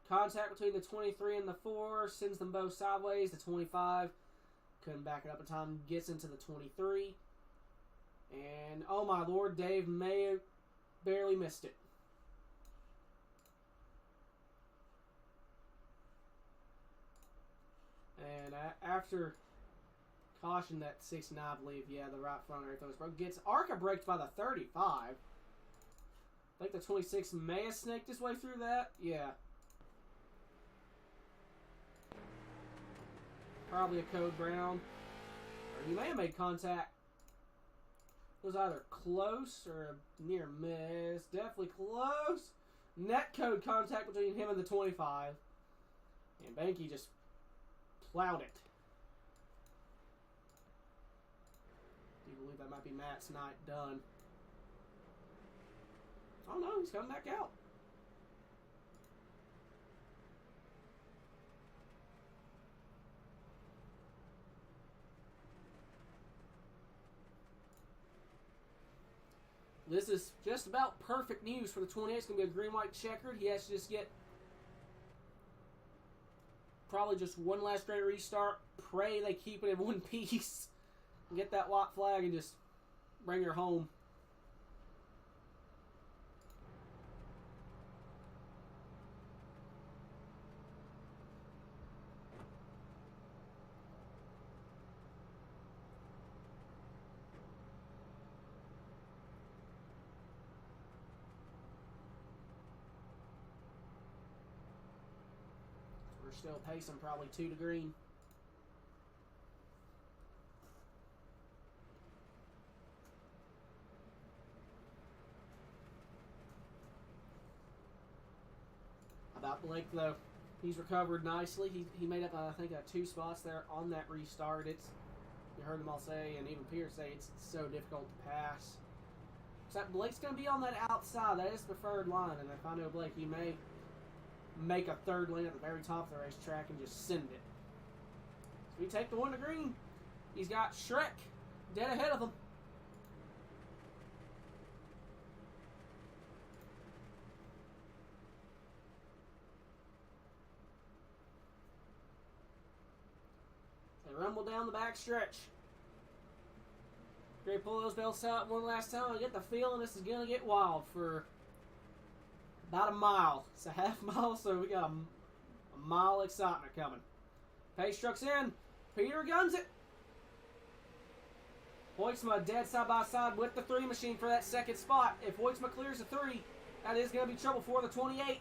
Speaker 1: Contact between the 23 and the 4 sends them both sideways. The 25 couldn't back it up in time. Gets into the 23. And, oh my lord, Dave may have barely missed it. And after caution, that 69, I believe, yeah, the right front everything was broke. Gets Arca braked by the 35. I think the 26 may have snaked his way through that. Yeah. Probably a code brown. Or he may have made contact. It was either close or a near miss. Definitely close. Net code contact between him and the 25. And Banky just plowed it. Do you believe that might be Matt's night done? Oh no, he's coming back out. This is just about perfect news for the 28. It's going to be a green-white checkered. He has to just get probably just one last great restart. Pray they keep it in one piece. And get that white flag and just bring her home. Still pacing probably 2 to green. About Blake though, he's recovered nicely. He made up I think 2 spots there on that restart. You heard them all say, and even Pierce say it's so difficult to pass. So Blake's going to be on that outside. That is the preferred line, and if I know Blake, he may make a third lane at the very top of the racetrack and just send it. So we take the 1 to green. He's got Shrek dead ahead of him. They rumble down the back stretch. Great pull those belts out one last time. I get the feeling this is going to get wild for about a mile. It's a half mile, so we got a mile excitement coming. Pace truck's in. Peter guns it. Hoytsma dead side by side with the 3 machine for that second spot. If Hoytsma clears the 3, that is going to be trouble for the 28.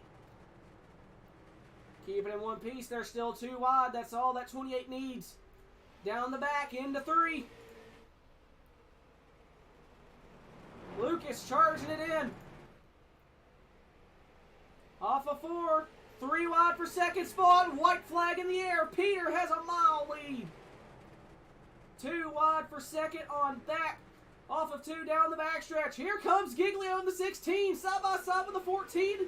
Speaker 1: Keep it in one piece. They're still 2 wide. That's all that 28 needs. Down the back into 3. Lucas charging it in. Off of 4. 3 wide for second spot. White flag in the air. Peter has a mile lead. 2 wide for second on that. Off of 2 down the backstretch. Here comes Giglio in the 16. Side by side with the 14.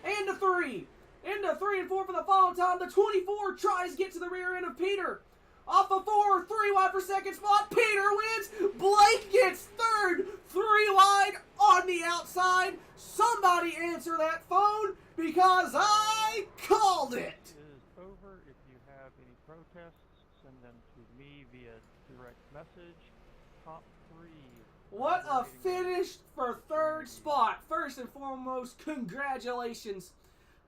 Speaker 1: And the 3. Into 3 and 4 for the final time. The 24 tries to get to the rear end of Peter. Off of 4. 3 wide for second spot. Peter wins. Blake gets third. 3 wide on the outside. Somebody answer that phone, because I called it.
Speaker 2: Is over. If you have any protests, send them to me via direct message. Top 3.
Speaker 1: What a finish for third spot. First and foremost, congratulations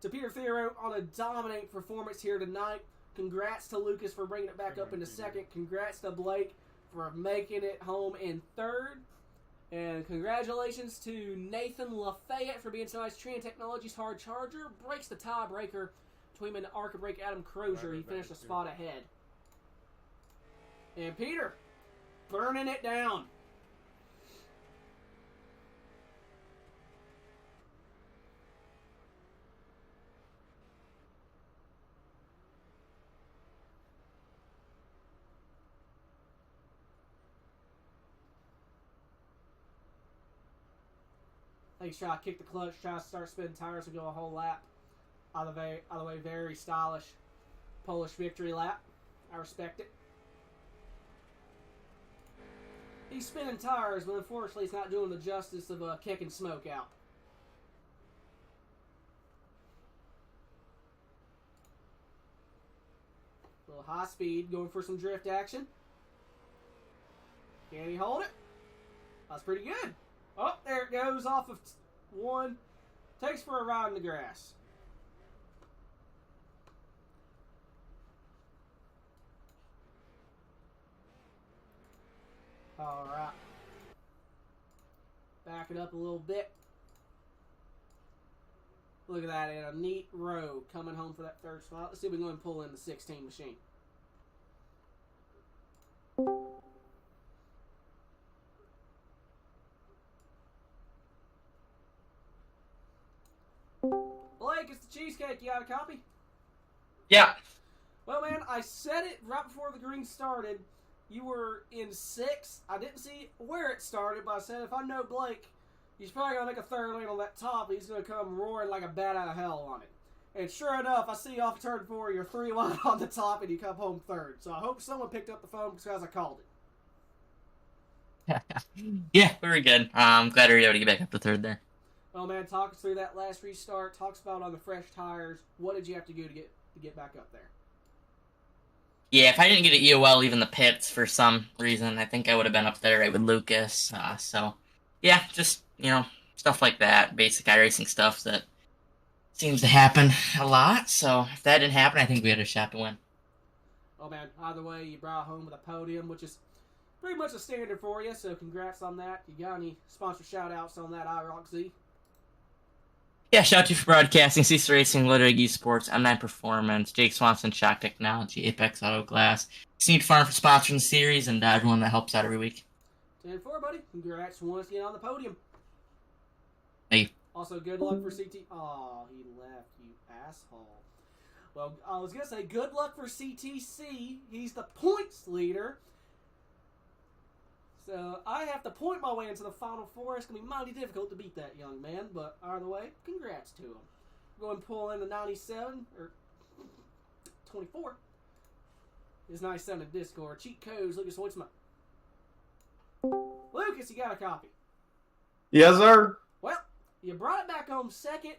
Speaker 1: to Peter Theroux on a dominating performance here tonight. Congrats to Lucas for bringing it back up into second. Congrats to Blake for making it home in third. And congratulations to Nathan Lafayette for being tonight's Tran Technologies hard charger. Breaks the tiebreaker between him and Arca Break Adam Crozier. He finished a spot ahead. And Peter, burning it down. He's trying to kick the clutch, trying to start spinning tires and go a whole lap. Out of the way, very stylish Polish victory lap. I respect it. He's spinning tires, but unfortunately he's not doing the justice of kicking smoke out. little high speed, going for some drift action. Can he hold it? That's pretty good. Oh, there it goes off of one. Takes for a ride in the grass. All right. Back it up a little bit. Look at that, in a neat row coming home for that third spot. Let's see if we can go and pull in the 16 machine. Blake, it's the cheesecake. You got a copy?
Speaker 6: Yeah.
Speaker 1: Well, man, I said it right before the green started. You were in 6th. I didn't see where it started, but I said if I know Blake, he's probably going to make a third lane on that top. He's going to come roaring like a bat out of hell on it. And sure enough, I see you off turn 4, you're 3 wide on the top, and you come home third. So I hope someone picked up the phone because I called it.
Speaker 6: Yeah, we were good. I'm glad we were able to get back up to third there.
Speaker 1: Well, man, talk us through that last restart. Talk us about on the fresh tires. What did you have to do to get back up there?
Speaker 6: Yeah, if I didn't get an EOL leaving the pits for some reason, I think I would have been up there right with Lucas. So, yeah, just, stuff like that. Basic iRacing stuff that seems to happen a lot. So, if that didn't happen, I think we had a shot to win.
Speaker 1: Oh, man, either way, you brought home with a podium, which is pretty much a standard for you. So, congrats on that. You got any sponsor shout-outs on that iRockZ?
Speaker 6: Yeah, shout out to you for broadcasting, CC Racing, Ludwig Esports, M9 Performance, Jake Swanson, Shock Technology, Apex Auto Glass, Snead Farm for sponsoring the series, and everyone that helps out every week.
Speaker 1: 10-4, buddy. Congrats once again on the podium.
Speaker 6: Hey.
Speaker 1: Also, good luck for CT. Oh, he left, you asshole. Well, I was going to say good luck for CTC. He's the points leader. So I have to point my way into the Final Four. It's going to be mighty difficult to beat that young man, but either way, congrats to him. Go and pull in the 97, or 24. It's 97 in Discord. Cheat codes, Lucas Hoytsma. Lucas, you got a copy.
Speaker 8: Yes, sir.
Speaker 1: Well, you brought it back home second,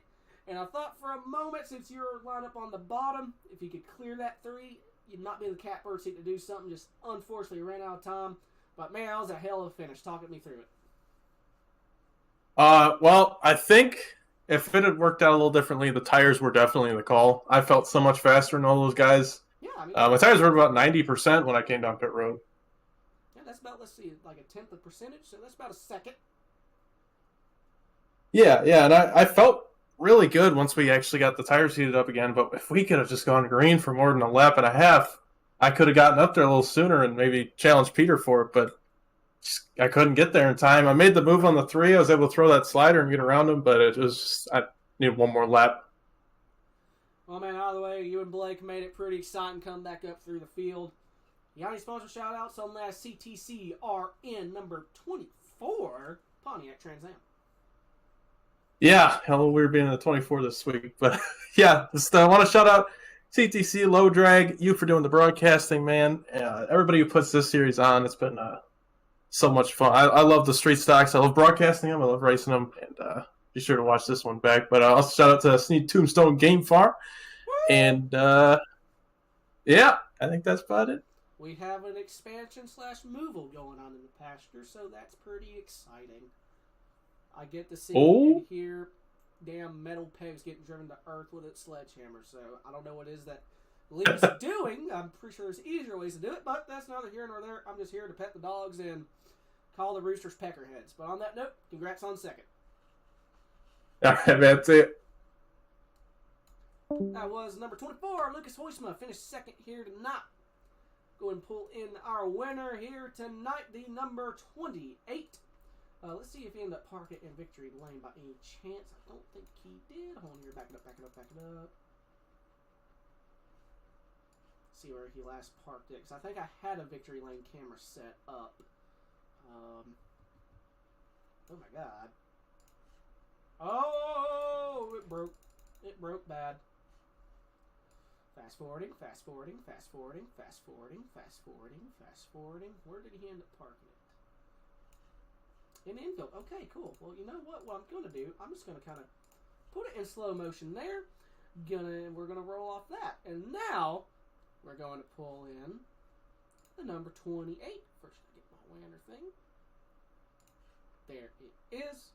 Speaker 1: and I thought for a moment, since you're lined up on the bottom, if you could clear that 3, you'd not be in the catbird seat to do something. Just unfortunately ran out of time. But, man, that was a hell of a finish. Talk me through it.
Speaker 8: Well, I think if it had worked out a little differently, the tires were definitely the call. I felt so much faster than all those guys.
Speaker 1: Yeah, I mean,
Speaker 8: my tires were about 90% when I came down pit road.
Speaker 1: Yeah, that's about, let's see, like a 10th of percentage, so that's about a second.
Speaker 8: Yeah, and I felt really good once we actually got the tires heated up again, but if we could have just gone green for more than a lap and a half, I could have gotten up there a little sooner and maybe challenged Peter for it, but I couldn't get there in time. I made the move on the 3. I was able to throw that slider and get around him, but I needed one more lap.
Speaker 1: Well, man, either way, you and Blake made it pretty exciting come back up through the field. You got any sponsor shout-outs on that CTC RN number 24 Pontiac Trans Am?
Speaker 8: Yeah, hell, weird being in the 24 this week, but yeah, just want to shout out CTC, Low Drag, you for doing the broadcasting, man. Everybody who puts this series on, it's been so much fun. I love the street stocks. I love broadcasting them. I love racing them. And be sure to watch this one back. But also shout out to Snead Tombstone Game Farm. And yeah, I think that's about it.
Speaker 1: We have an expansion/moval going on in the pasture, so that's pretty exciting. I get to see and hear damn metal pegs getting driven to earth with its sledgehammer, so I don't know what it is that Lee's doing. I'm pretty sure there's easier ways to do it, but that's neither here nor there. I'm just here to pet the dogs and call the roosters peckerheads. But on that note, congrats on second.
Speaker 8: All right, man, that's it.
Speaker 1: That was number 24, Lucas Hoysma, finished second here tonight. Go and pull in our winner here tonight, the number 28. Let's see if he ended up parking in victory lane by any chance. I don't think he did. Hold on here. Back it up. See where he last parked it. Because I think I had a victory lane camera set up. Oh my god. Oh, it broke. It broke bad. Fast forwarding. Where did he end up parking it? In infield. Okay, cool. Well, you know what? What I'm going to do, I'm just going to kind of put it in slow motion there. We're going to roll off that. And now, we're going to pull in the number 28. First, I get my Wanner thing. There it is.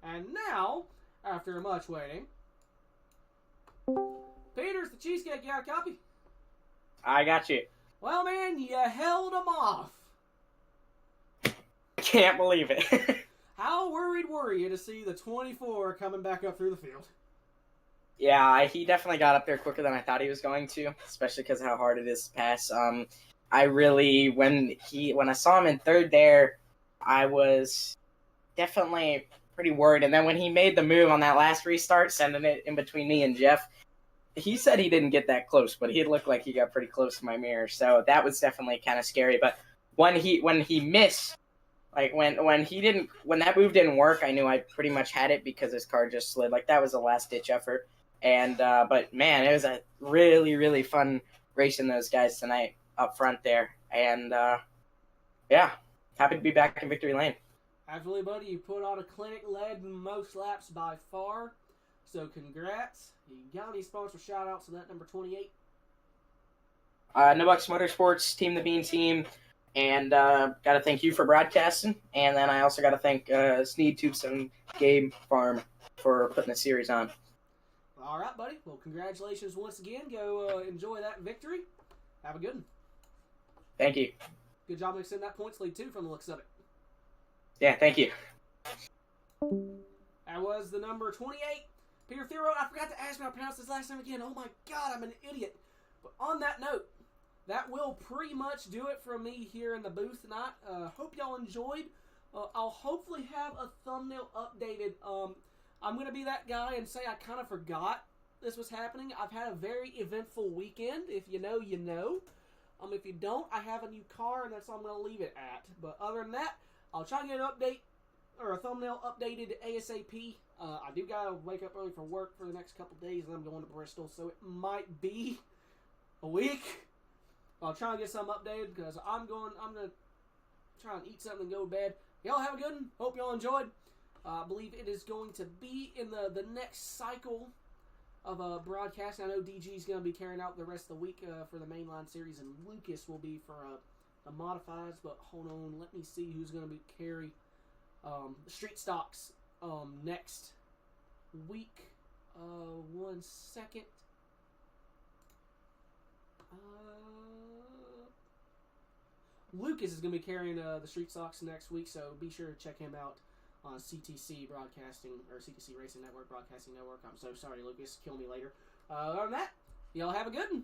Speaker 1: And now, after much waiting, Peters, the cheesecake, you got a copy?
Speaker 5: I got you.
Speaker 1: Well, man, you held them off.
Speaker 5: Can't believe it.
Speaker 1: How worried were you to see the 24 coming back up through the field?
Speaker 5: Yeah, he definitely got up there quicker than I thought he was going to, especially because of how hard it is to pass. I really, when I saw him in third there, I was definitely pretty worried. And then when he made the move on that last restart, sending it in between me and Jeff, he said he didn't get that close, but he looked like he got pretty close to my mirror. So that was definitely kind of scary. But when he missed, like when that move didn't work, I knew I pretty much had it because his car just slid. Like that was a last ditch effort. And but man, it was a really, really fun racing those guys tonight up front there. And yeah, happy to be back in victory lane.
Speaker 1: Absolutely, buddy. You put on a clinic, led most laps by far. So congrats. You got any sponsor shout outs to that number 28?
Speaker 5: No Bucks Motorsports, Team the Bean team, and got to thank you for broadcasting. And then I also got to thank Snead, Tombstone Game Farm for putting the series on.
Speaker 1: All right, buddy. Well, congratulations once again. Go enjoy that victory. Have a good one.
Speaker 5: Thank you.
Speaker 1: Good job extending that points lead, too, from the looks of it.
Speaker 5: Yeah, thank you.
Speaker 1: That was the number 28, Peter Thero. I forgot to ask him how to pronounce his last name again. Oh, my God, I'm an idiot. But on that note, that will pretty much do it from me here in the booth tonight. Hope y'all enjoyed. I'll hopefully have a thumbnail updated. I'm going to be that guy and say I kind of forgot this was happening. I've had a very eventful weekend. If you know, you know. If you don't, I have a new car, and that's all I'm going to leave it at. But other than that, I'll try and get an update or a thumbnail updated ASAP. I do got to wake up early for work for the next couple days, and I'm going to Bristol, so it might be a week. I'll try and get some updated because I'm going to try and eat something and go to bed. Y'all have a good one. Hope y'all enjoyed. I believe it is going to be in the next cycle of broadcast. I know DG is going to be carrying out the rest of the week for the mainline series, and Lucas will be for the modifieds. But hold on, let me see who's going to be carry the street stocks next week. 1 second. Lucas is going to be carrying the street stocks next week, so be sure to check him out on CTC Broadcasting, or CTC Racing Network Broadcasting Network. I'm so sorry, Lucas. Kill me later. Other than that, y'all have a good one.